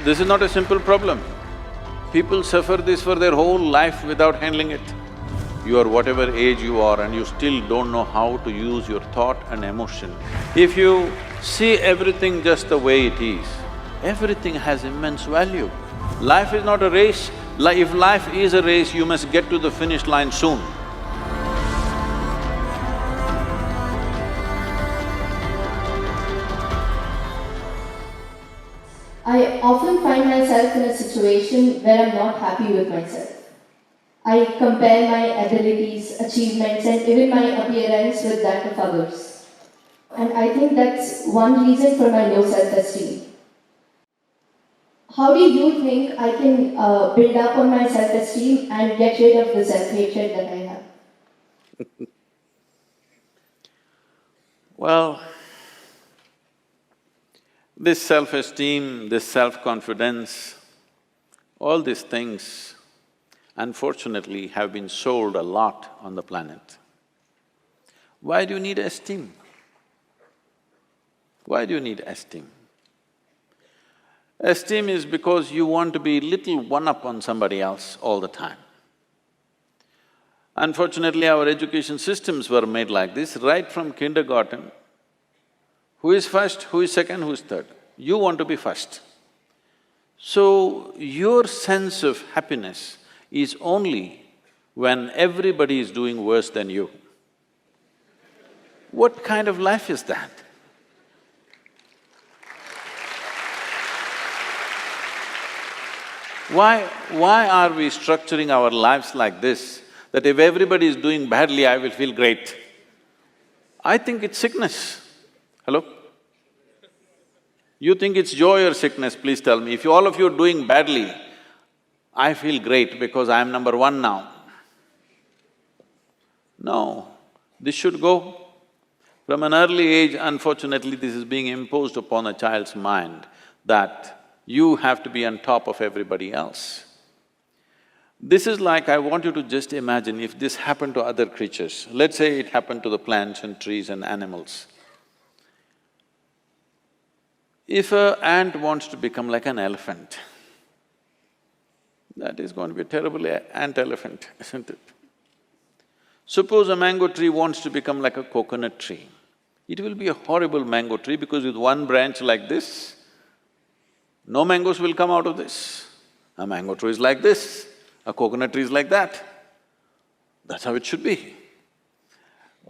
This is not a simple problem. People suffer this for their whole life without handling it. You are whatever age you are and you still don't know how to use your thought and emotion. If you see everything just the way it is, everything has immense value. Life is not a race. If life is a race, you must get to the finish line soon. I often find myself in a situation where I'm not happy with myself. I compare my abilities, achievements, and even my appearance with that of others. And I think that's one reason for my low self-esteem. How do you think I can build up on my self-esteem and get rid of the self-hatred that I have? Well, this self-esteem, this self-confidence, all these things unfortunately have been sold a lot on the planet. Why do you need esteem? Why do you need esteem? Esteem is because you want to be little one-up on somebody else all the time. Unfortunately, our education systems were made like this, right from kindergarten. Who is first, who is second, who is third? You want to be first. So, your sense of happiness is only when everybody is doing worse than you. What kind of life is that? Why are we structuring our lives like this, that if everybody is doing badly, I will feel great? I think it's sickness. Hello? You think it's joy or sickness, please tell me. If all of you are doing badly, I feel great because I am number one now. No, this should go. From an early age, unfortunately, this is being imposed upon a child's mind that you have to be on top of everybody else. This is like, I want you to just imagine if this happened to other creatures. Let's say it happened to the plants and trees and animals. If an ant wants to become like an elephant, that is going to be a terrible ant-elephant, isn't it? Suppose a mango tree wants to become like a coconut tree. It will be a horrible mango tree because with one branch like this, no mangoes will come out of this. A mango tree is like this, a coconut tree is like that. That's how it should be.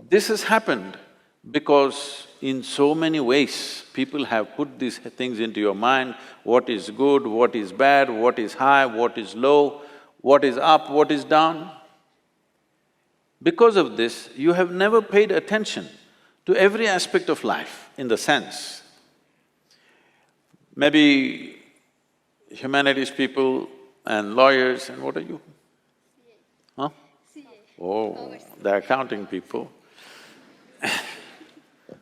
This has happened because in so many ways, people have put these things into your mind, what is good, what is bad, what is high, what is low, what is up, what is down. Because of this, you have never paid attention to every aspect of life in the sense. Maybe humanities people and lawyers and what are you? Huh? Oh, the accounting people.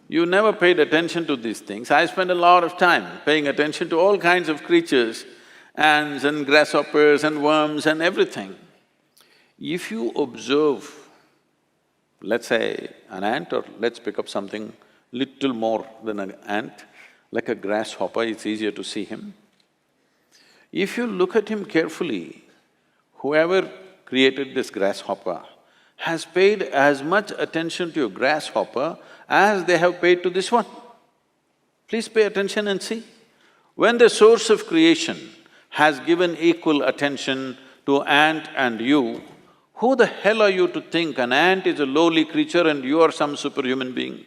You never paid attention to these things. I spend a lot of time paying attention to all kinds of creatures, ants and grasshoppers and worms and everything. If you observe, let's say an ant, or let's pick up something little more than an ant, like a grasshopper, it's easier to see him. If you look at him carefully, whoever created this grasshopper has paid as much attention to a grasshopper as they have paid to this one. Please pay attention and see. When the source of creation has given equal attention to ant and you, who the hell are you to think an ant is a lowly creature and you are some superhuman being?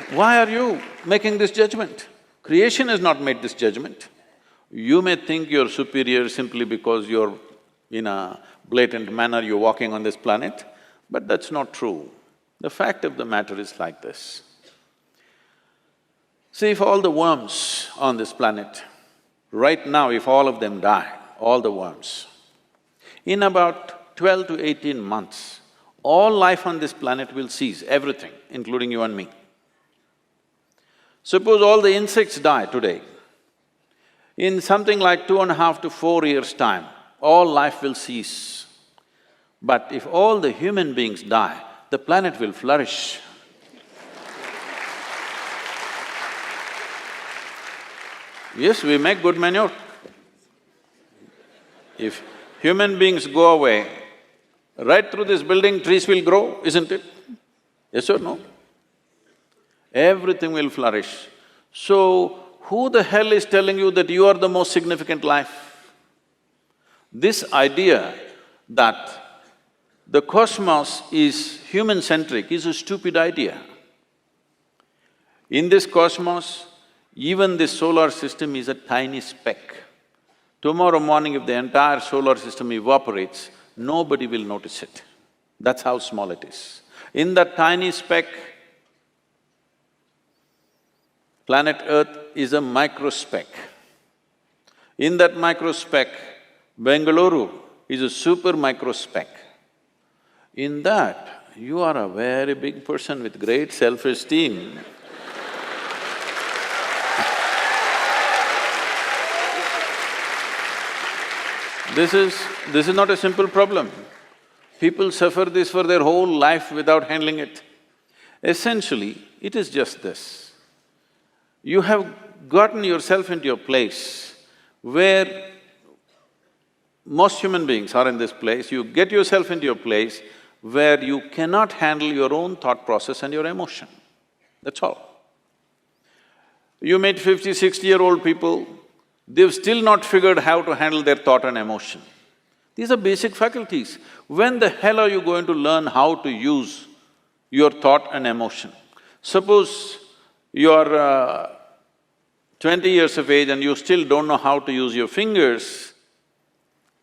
Why are you making this judgment? Creation has not made this judgment. You may think you're superior simply because you're in a blatant manner, you're walking on this planet, but that's not true. The fact of the matter is like this. See, if all the worms on this planet, right now if all of them die, all the worms, in about 12 to 18 months, all life on this planet will cease, everything, including you and me. Suppose all the insects die today, in something like 2.5 to 4 years' time, all life will cease. But if all the human beings die, the planet will flourish. Yes, we make good manure. If human beings go away, right through this building, trees will grow, isn't it? Yes or no? Everything will flourish. So, who the hell is telling you that you are the most significant life? This idea that the cosmos is human-centric is a stupid idea. In this cosmos, even this solar system is a tiny speck. Tomorrow morning, if the entire solar system evaporates, nobody will notice it. That's how small it is. In that tiny speck, planet Earth is a microspeck. In that microspeck, Bengaluru is a super microspeck. In that, you are a very big person with great self-esteem. This is not a simple problem. People suffer this for their whole life without handling it. Essentially, it is just this. You have gotten yourself into a place where most human beings are in this place, you get yourself into a place where you cannot handle your own thought process and your emotion. That's all. You meet 50, 60-year-old people, they've still not figured how to handle their thought and emotion. These are basic faculties. When the hell are you going to learn how to use your thought and emotion? Suppose you're 20 years of age and you still don't know how to use your fingers,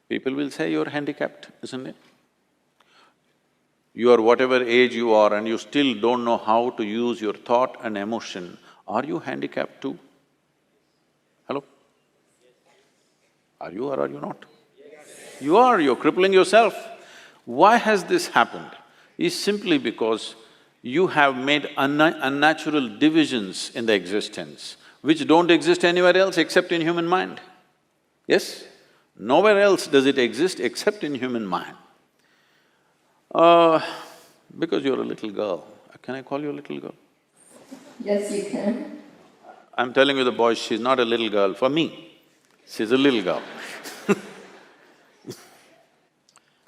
people will say you're handicapped, isn't it? You are whatever age you are and you still don't know how to use your thought and emotion, are you handicapped too? Hello? Are you or are you not? You are, you're crippling yourself. Why has this happened? Is simply because you have made unnatural divisions in the existence, which don't exist anywhere else except in human mind. Yes? Nowhere else does it exist except in human mind. Because you're a little girl, can I call you a little girl? Yes, you can. I'm telling you the boys, she's not a little girl, for me, she's a little girl.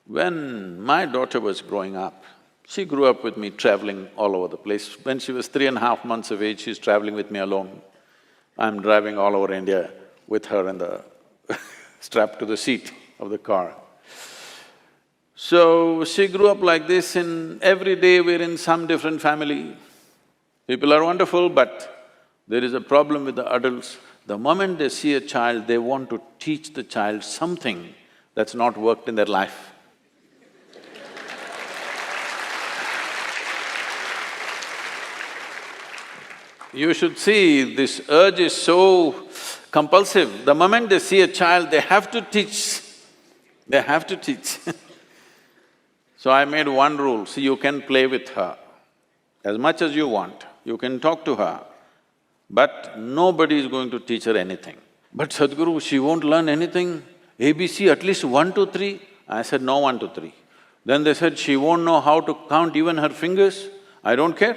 When my daughter was growing up, she grew up with me traveling all over the place. When she was 3.5 months of age, she's traveling with me alone. I'm driving all over India with her in the strapped to the seat of the car. So, she grew up like this, and every day we're in some different family. People are wonderful, but there is a problem with the adults. The moment they see a child, they want to teach the child something that's not worked in their life. You should see, this urge is so compulsive. The moment they see a child, they have to teach. They have to teach. So I made one rule, see, you can play with her as much as you want, you can talk to her, but nobody is going to teach her anything. But Sadhguru, she won't learn anything, ABC at least 1, 2, 3. I said, no 1, 2, 3. Then they said, she won't know how to count even her fingers. I don't care.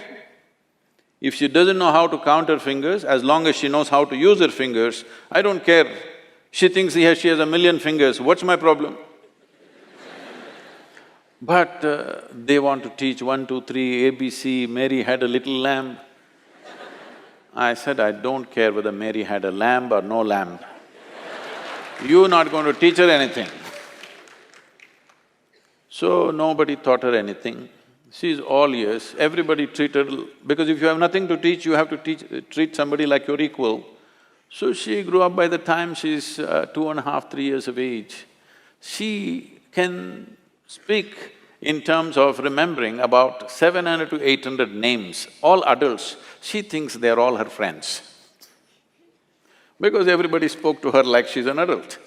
If she doesn't know how to count her fingers, as long as she knows how to use her fingers, I don't care. She thinks she has 1,000,000 fingers, what's my problem? But they want to teach 1, 2, 3, ABC, Mary had a little lamb. I said, I don't care whether Mary had a lamb or no lamb. You're not going to teach her anything. So nobody taught her anything. She's all ears, everybody treated… because if you have nothing to teach, you have to treat somebody like your equal. So she grew up. By the time she's 2.5, 3 years of age, she can speak in terms of remembering about 700 to 800 names, all adults. She thinks they're all her friends, because everybody spoke to her like she's an adult.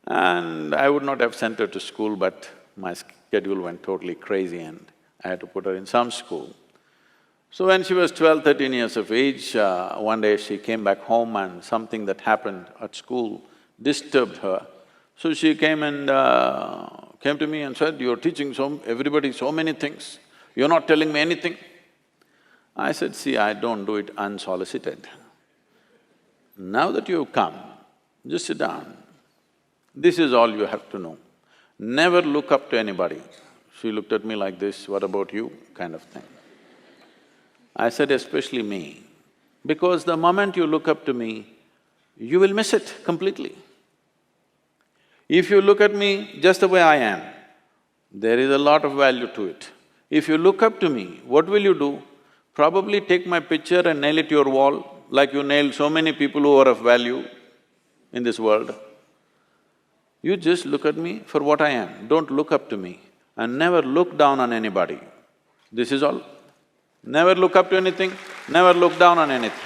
And I would not have sent her to school, but my schedule went totally crazy and I had to put her in some school. So when she was 12, 13 years of age, one day she came back home and something that happened at school disturbed her. So she came and came to me and said, you're teaching everybody so many things, you're not telling me anything. I said, see, I don't do it unsolicited. Now that you've come, just sit down. This is all you have to know. Never look up to anybody. She looked at me like this, what about you, kind of thing. I said, especially me, because the moment you look up to me, you will miss it completely. If you look at me just the way I am, there is a lot of value to it. If you look up to me, what will you do? Probably take my picture and nail it to your wall, like you nailed so many people who are of value in this world. You just look at me for what I am, don't look up to me, and never look down on anybody. This is all. Never look up to anything, never look down on anything.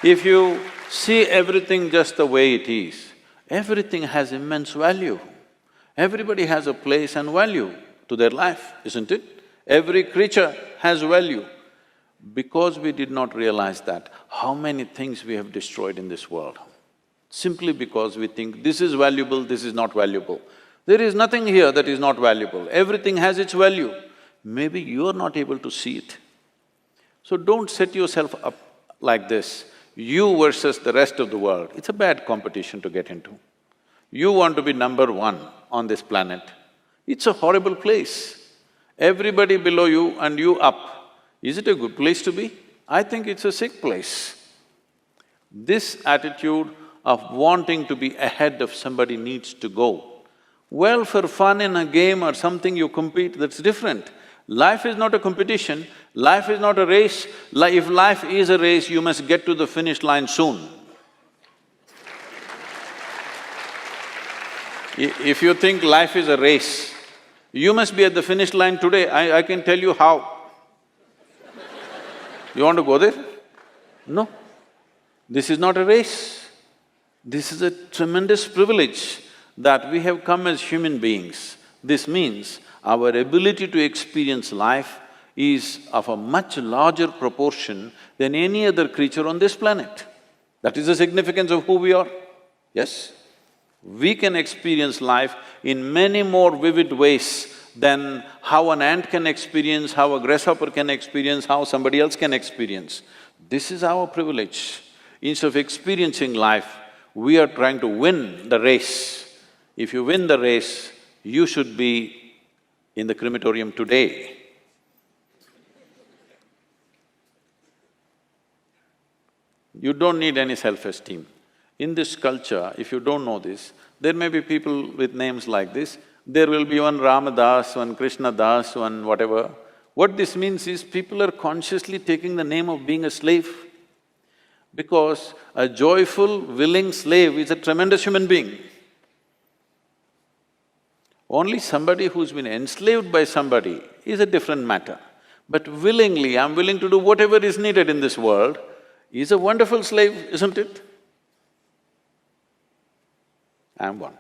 If you see everything just the way it is, everything has immense value. Everybody has a place and value to their life, isn't it? Every creature has value. Because we did not realize that, how many things we have destroyed in this world? Simply because we think this is valuable, this is not valuable. There is nothing here that is not valuable, everything has its value. Maybe you are not able to see it. So don't set yourself up like this, you versus the rest of the world. It's a bad competition to get into. You want to be number one on this planet. It's a horrible place. Everybody below you and you up. Is it a good place to be? I think it's a sick place. This attitude of wanting to be ahead of somebody needs to go. Well, for fun in a game or something you compete, that's different. Life is not a competition, life is not a race. If life is a race, you must get to the finish line soon. If you think life is a race, you must be at the finish line today, I can tell you how. You want to go there? No. This is not a race. This is a tremendous privilege that we have come as human beings. This means our ability to experience life is of a much larger proportion than any other creature on this planet. That is the significance of who we are, yes? We can experience life in many more vivid ways than how an ant can experience, how a grasshopper can experience, how somebody else can experience. This is our privilege. Instead of experiencing life, we are trying to win the race. If you win the race, you should be in the crematorium today. You don't need any self-esteem. In this culture, if you don't know this, there may be people with names like this, there will be one Ramadas, one Krishna Das, one whatever. What this means is people are consciously taking the name of being a slave. Because a joyful, willing slave is a tremendous human being. Only somebody who's been enslaved by somebody is a different matter. But willingly, I'm willing to do whatever is needed in this world, is a wonderful slave, isn't it? I'm one.